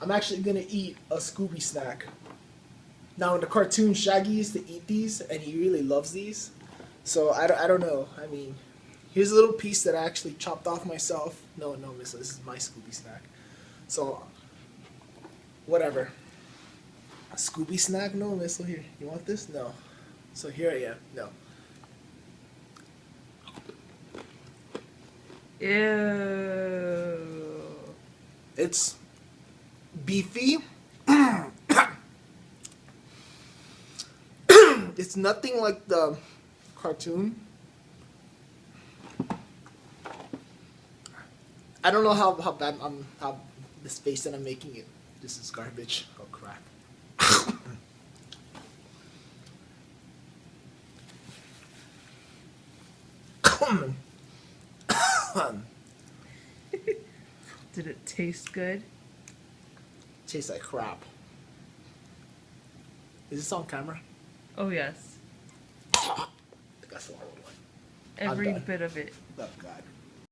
I'm actually gonna eat a Scooby snack. Now in the cartoon, Shaggy used to eat these, and he really loves these. So I don't know. I mean, here's a little piece that I actually chopped off myself. No, miss, this is my Scooby snack. So, whatever. A Scooby snack? No, miss, here. You want this? No. So here I am. No. Ew. It's beefy. It's nothing like the cartoon. I don't know how bad how this face that I'm making it. This is garbage. Oh crap. Did it taste good? Tastes like crap. Is this on camera? Oh yes. I think I swallowed one. Every done. bit of it. Oh god.